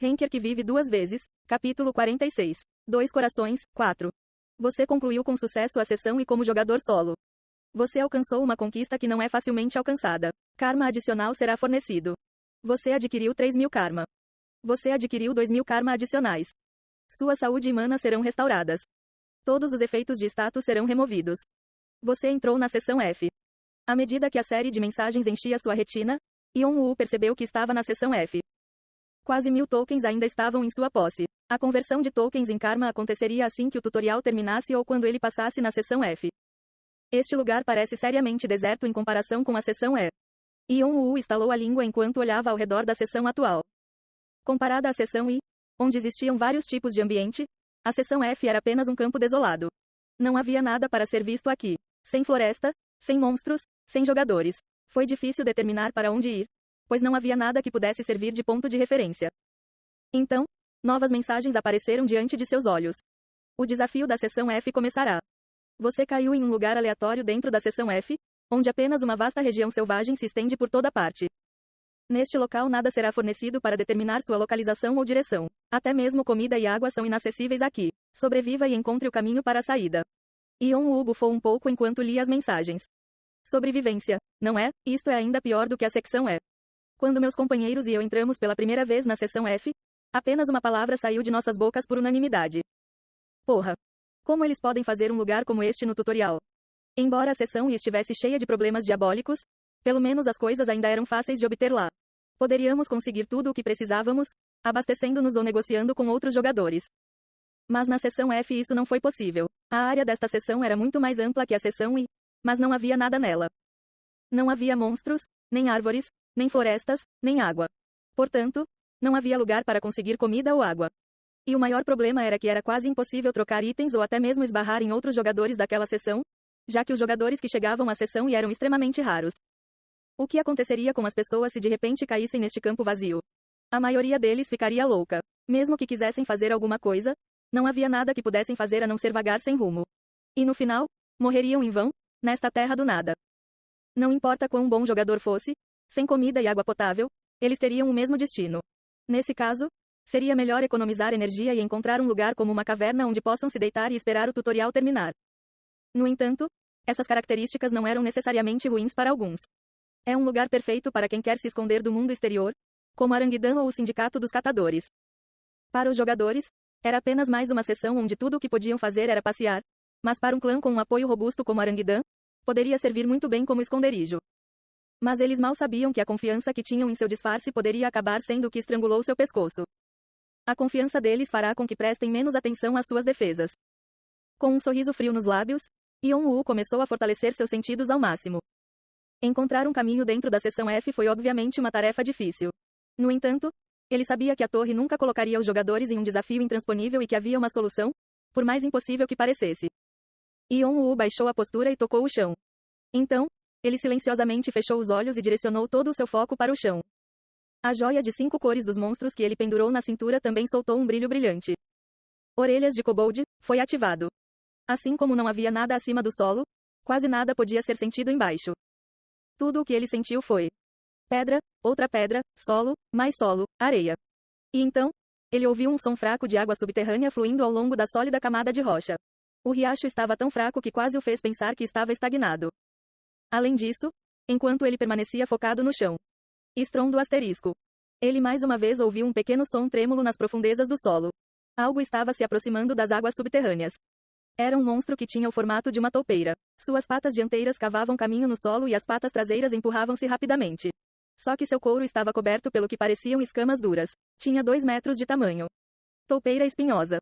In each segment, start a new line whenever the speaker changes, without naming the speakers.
Henker que vive duas vezes, capítulo 46. Dois corações, 4. Você concluiu com sucesso a sessão e como jogador solo. Você alcançou uma conquista que não é facilmente alcançada. Karma adicional será fornecido. Você adquiriu 3.000 karma. Você adquiriu 2.000 karma adicionais. Sua saúde e mana serão restauradas. Todos os efeitos de status serão removidos. Você entrou na seção F. À medida que a série de mensagens enchia sua retina, Yon-Woo percebeu que estava na seção F. Quase 1.000 tokens ainda estavam em sua posse. A conversão de tokens em karma aconteceria assim que o tutorial terminasse ou quando ele passasse na seção F. Este lugar parece seriamente deserto em comparação com a seção E. Yon-Woo estalou a língua enquanto olhava ao redor da seção atual. Comparada à seção I, onde existiam vários tipos de ambiente, a seção F era apenas um campo desolado. Não havia nada para ser visto aqui. Sem floresta, sem monstros, sem jogadores. Foi difícil determinar para onde ir, pois não havia nada que pudesse servir de ponto de referência. Então, novas mensagens apareceram diante de seus olhos. O desafio da seção F começará. Você caiu em um lugar aleatório dentro da seção F, onde apenas uma vasta região selvagem se estende por toda parte. Neste local nada será fornecido para determinar sua localização ou direção. Até mesmo comida e água são inacessíveis aqui. Sobreviva e encontre o caminho para a saída. Yon-Woo bufou um pouco enquanto lia as mensagens. Sobrevivência, não é? Isto é ainda pior do que a secção E. Quando meus companheiros e eu entramos pela primeira vez na seção F, apenas uma palavra saiu de nossas bocas por unanimidade. Porra! Como eles podem fazer um lugar como este no tutorial? Embora a seção I estivesse cheia de problemas diabólicos, pelo menos as coisas ainda eram fáceis de obter lá. Poderíamos conseguir tudo o que precisávamos, abastecendo-nos ou negociando com outros jogadores. Mas na seção F isso não foi possível. A área desta seção era muito mais ampla que a seção I, mas não havia nada nela. Não havia monstros, nem árvores, nem florestas, nem água. Portanto, não havia lugar para conseguir comida ou água. E o maior problema era que era quase impossível trocar itens ou até mesmo esbarrar em outros jogadores daquela seção, já que os jogadores que chegavam à seção I eram extremamente raros. O que aconteceria com as pessoas se de repente caíssem neste campo vazio? A maioria deles ficaria louca. Mesmo que quisessem fazer alguma coisa, não havia nada que pudessem fazer a não ser vagar sem rumo. E no final, morreriam em vão, nesta terra do nada. Não importa quão bom jogador fosse, sem comida e água potável, eles teriam o mesmo destino. Nesse caso, seria melhor economizar energia e encontrar um lugar como uma caverna onde possam se deitar e esperar o tutorial terminar. No entanto, essas características não eram necessariamente ruins para alguns. É um lugar perfeito para quem quer se esconder do mundo exterior, como Aranguidã ou o Sindicato dos Catadores. Para os jogadores, era apenas mais uma sessão onde tudo o que podiam fazer era passear, mas para um clã com um apoio robusto como Aranguidã, poderia servir muito bem como esconderijo. Mas eles mal sabiam que a confiança que tinham em seu disfarce poderia acabar sendo o que estrangulou seu pescoço. A confiança deles fará com que prestem menos atenção às suas defesas. Com um sorriso frio nos lábios, Yon-Woo começou a fortalecer seus sentidos ao máximo. Encontrar um caminho dentro da seção F foi obviamente uma tarefa difícil. No entanto, ele sabia que a torre nunca colocaria os jogadores em um desafio intransponível e que havia uma solução, por mais impossível que parecesse. Yon-Woo baixou a postura e tocou o chão. Então, ele silenciosamente fechou os olhos e direcionou todo o seu foco para o chão. A joia de 5 cores dos monstros que ele pendurou na cintura também soltou um brilho brilhante. Orelhas de Kobold, foi ativado. Assim como não havia nada acima do solo, quase nada podia ser sentido embaixo. Tudo o que ele sentiu foi pedra, outra pedra, solo, mais solo, areia. E então, ele ouviu um som fraco de água subterrânea fluindo ao longo da sólida camada de rocha. O riacho estava tão fraco que quase o fez pensar que estava estagnado. Além disso, enquanto ele permanecia focado no chão. Estrondo asterisco. Ele mais uma vez ouviu um pequeno som trêmulo nas profundezas do solo. Algo estava se aproximando das águas subterrâneas. Era um monstro que tinha o formato de uma toupeira. Suas patas dianteiras cavavam caminho no solo e as patas traseiras empurravam-se rapidamente. Só que seu couro estava coberto pelo que pareciam escamas duras. Tinha 2 metros de tamanho. Toupeira espinhosa.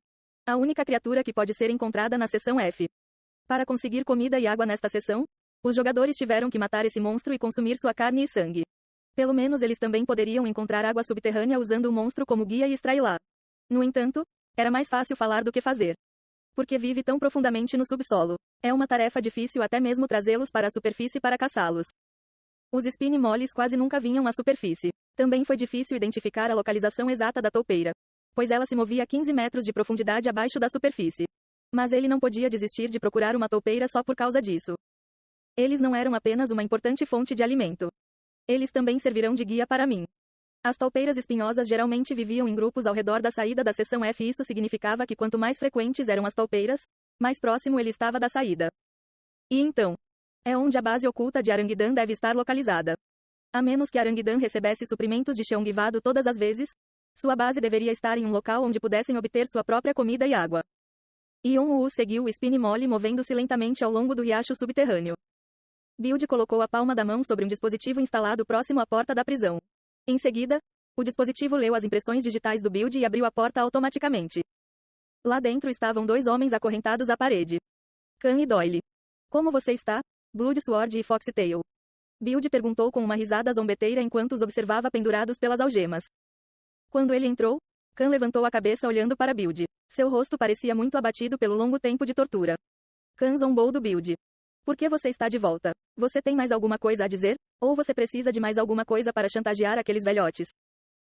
A única criatura que pode ser encontrada na seção F. Para conseguir comida e água nesta seção, os jogadores tiveram que matar esse monstro e consumir sua carne e sangue. Pelo menos eles também poderiam encontrar água subterrânea usando o monstro como guia e extraí-la. No entanto, era mais fácil falar do que fazer. Porque vive tão profundamente no subsolo. É uma tarefa difícil até mesmo trazê-los para a superfície para caçá-los. Os spine moles quase nunca vinham à superfície. Também foi difícil identificar a localização exata da toupeira, pois ela se movia a 15 metros de profundidade abaixo da superfície. Mas ele não podia desistir de procurar uma toupeira só por causa disso. Eles não eram apenas uma importante fonte de alimento. Eles também servirão de guia para mim. As toupeiras espinhosas geralmente viviam em grupos ao redor da saída da seção F. Isso significava que quanto mais frequentes eram as toupeiras, mais próximo ele estava da saída. E então, é onde a base oculta de Aranguidan deve estar localizada. A menos que Aranguidan recebesse suprimentos de Cheongivado todas as vezes, sua base deveria estar em um local onde pudessem obter sua própria comida e água. Yeon-woo seguiu o Spine Mole movendo-se lentamente ao longo do riacho subterrâneo. Build colocou a palma da mão sobre um dispositivo instalado próximo à porta da prisão. Em seguida, o dispositivo leu as impressões digitais do Build e abriu a porta automaticamente. Lá dentro estavam dois homens acorrentados à parede. Khan e Doyle. Como você está, Blood Sword e Foxtail? Build perguntou com uma risada zombeteira enquanto os observava pendurados pelas algemas. Quando ele entrou, Khan levantou a cabeça olhando para Build. Seu rosto parecia muito abatido pelo longo tempo de tortura. Khan zombou do Build. Por que você está de volta? Você tem mais alguma coisa a dizer? Ou você precisa de mais alguma coisa para chantagear aqueles velhotes?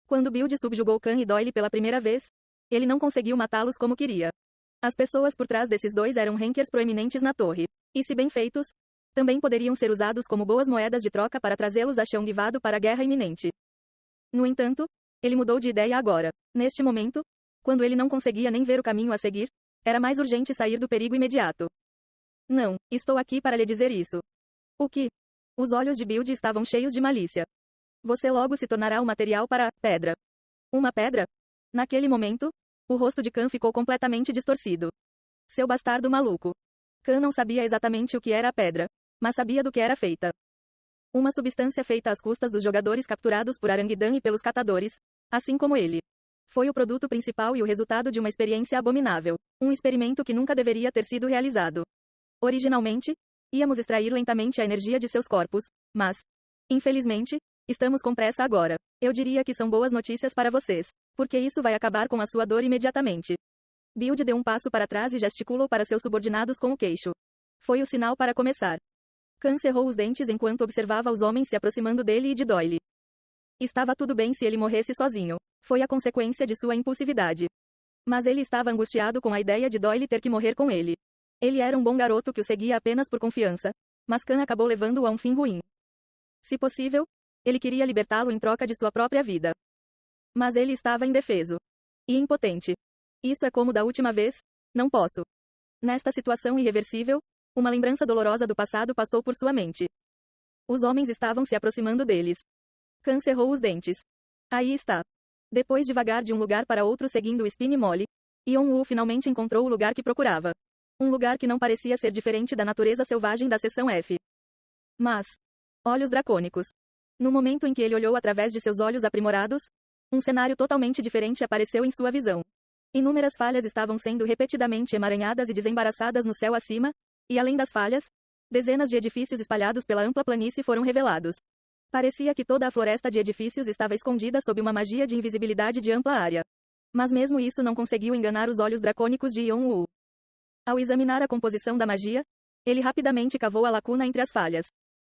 Quando Build subjugou Khan e Doyle pela primeira vez, ele não conseguiu matá-los como queria. As pessoas por trás desses dois eram rankers proeminentes na torre. E se bem feitos, também poderiam ser usados como boas moedas de troca para trazê-los a Cheongivado para a guerra iminente. No entanto, ele mudou de ideia agora. Neste momento, quando ele não conseguia nem ver o caminho a seguir, era mais urgente sair do perigo imediato. Não, estou aqui para lhe dizer isso. O que? Os olhos de Build estavam cheios de malícia. Você logo se tornará o material para a pedra. Uma pedra? Naquele momento, o rosto de Khan ficou completamente distorcido. Seu bastardo maluco. Khan não sabia exatamente o que era a pedra, mas sabia do que era feita. Uma substância feita às custas dos jogadores capturados por Aranguidan e pelos catadores, assim como ele. Foi o produto principal e o resultado de uma experiência abominável. Um experimento que nunca deveria ter sido realizado. Originalmente, íamos extrair lentamente a energia de seus corpos, mas, infelizmente, estamos com pressa agora. Eu diria que são boas notícias para vocês, porque isso vai acabar com a sua dor imediatamente. Build deu um passo para trás e gesticulou para seus subordinados com o queixo. Foi o sinal para começar. Khan cerrou os dentes enquanto observava os homens se aproximando dele e de Doyle. Estava tudo bem se ele morresse sozinho. Foi a consequência de sua impulsividade. Mas ele estava angustiado com a ideia de Doyle ter que morrer com ele. Ele era um bom garoto que o seguia apenas por confiança, mas Khan acabou levando-o a um fim ruim. Se possível, ele queria libertá-lo em troca de sua própria vida. Mas ele estava indefeso. E impotente. Isso é como da última vez? Não posso. Nesta situação irreversível, uma lembrança dolorosa do passado passou por sua mente. Os homens estavam se aproximando deles. Khan cerrou os dentes. Aí está. Depois de vagar de um lugar para outro seguindo o Spine Mole, Yeon-woo finalmente encontrou o lugar que procurava. Um lugar que não parecia ser diferente da natureza selvagem da seção F. Mas, olhos dracônicos. No momento em que ele olhou através de seus olhos aprimorados, um cenário totalmente diferente apareceu em sua visão. Inúmeras falhas estavam sendo repetidamente emaranhadas e desembaraçadas no céu acima, e além das falhas, dezenas de edifícios espalhados pela ampla planície foram revelados. Parecia que toda a floresta de edifícios estava escondida sob uma magia de invisibilidade de ampla área. Mas mesmo isso não conseguiu enganar os olhos dracônicos de Yeon-woo. Ao examinar a composição da magia, ele rapidamente cavou a lacuna entre as falhas.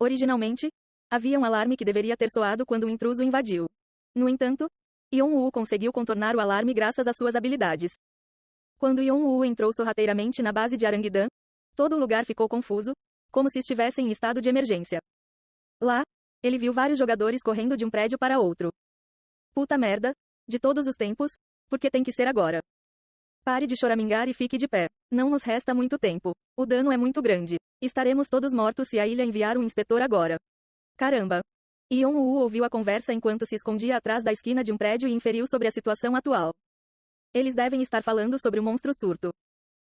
Originalmente, havia um alarme que deveria ter soado quando o intruso invadiu. No entanto, Yeon-woo conseguiu contornar o alarme graças às suas habilidades. Quando Yeon-woo entrou sorrateiramente na base de Aranguidan, todo o lugar ficou confuso, como se estivesse em estado de emergência. Lá, ele viu vários jogadores correndo de um prédio para outro. Puta merda, de todos os tempos, porque tem que ser agora. Pare de choramingar e fique de pé. Não nos resta muito tempo. O dano é muito grande. Estaremos todos mortos se a ilha enviar um inspetor agora. Caramba. Yeon-woo ouviu a conversa enquanto se escondia atrás da esquina de um prédio e inferiu sobre a situação atual. Eles devem estar falando sobre o monstro surto.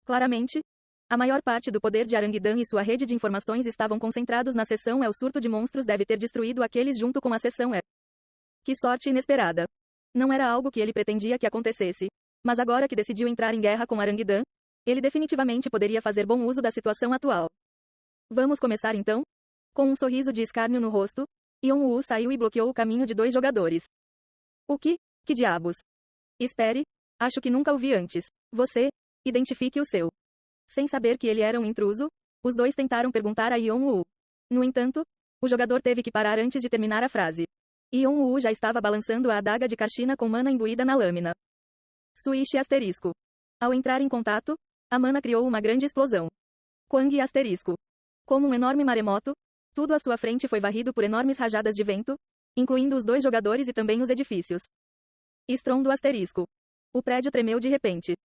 Claramente, a maior parte do poder de Aranguidan e sua rede de informações estavam concentrados na seção E. O surto de monstros deve ter destruído aqueles junto com a seção E. Que sorte inesperada. Não era algo que ele pretendia que acontecesse. Mas agora que decidiu entrar em guerra com Aranguidan, ele definitivamente poderia fazer bom uso da situação atual. Vamos começar então? Com um sorriso de escárnio no rosto, Yeon-woo saiu e bloqueou o caminho de dois jogadores. O que? Que diabos? Espere, acho que nunca o vi antes. Você, identifique o seu. Sem saber que ele era um intruso, os dois tentaram perguntar a Yeon-woo. No entanto, o jogador teve que parar antes de terminar a frase. Yeon-woo já estava balançando a adaga de Karshina com mana imbuída na lâmina. Switch asterisco. Ao entrar em contato, a mana criou uma grande explosão. Quang asterisco. Como um enorme maremoto, tudo à sua frente foi varrido por enormes rajadas de vento, incluindo os 2 jogadores e também os edifícios. Estrondo asterisco. O prédio tremeu de repente.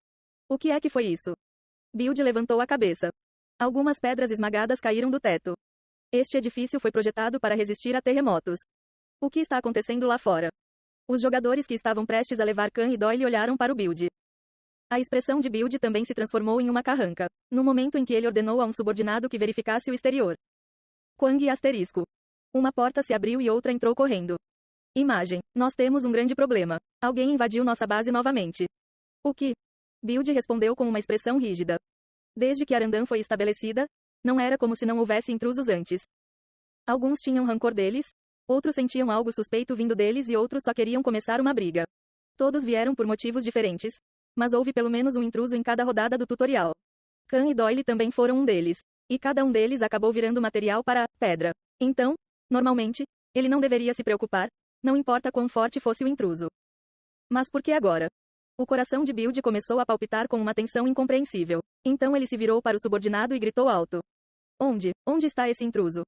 O que é que foi isso? Build levantou a cabeça. Algumas pedras esmagadas caíram do teto. Este edifício foi projetado para resistir a terremotos. O que está acontecendo lá fora? Os jogadores que estavam prestes a levar Khan e Doyle olharam para o Build. A expressão de Build também se transformou em uma carranca, no momento em que ele ordenou a um subordinado que verificasse o exterior. Quang asterisco. Uma porta se abriu e outra entrou correndo. Imagem. Nós temos um grande problema. Alguém invadiu nossa base novamente. O que? Build respondeu com uma expressão rígida. Desde que Arandan foi estabelecida, não era como se não houvesse intrusos antes. Alguns tinham rancor deles, outros sentiam algo suspeito vindo deles e outros só queriam começar uma briga. Todos vieram por motivos diferentes, mas houve pelo menos um intruso em cada rodada do tutorial. Khan e Doyle também foram um deles, e cada um deles acabou virando material para pedra. Então, normalmente, ele não deveria se preocupar, não importa quão forte fosse o intruso. Mas por que agora? O coração de Build começou a palpitar com uma tensão incompreensível. Então ele se virou para o subordinado e gritou alto. Onde está esse intruso?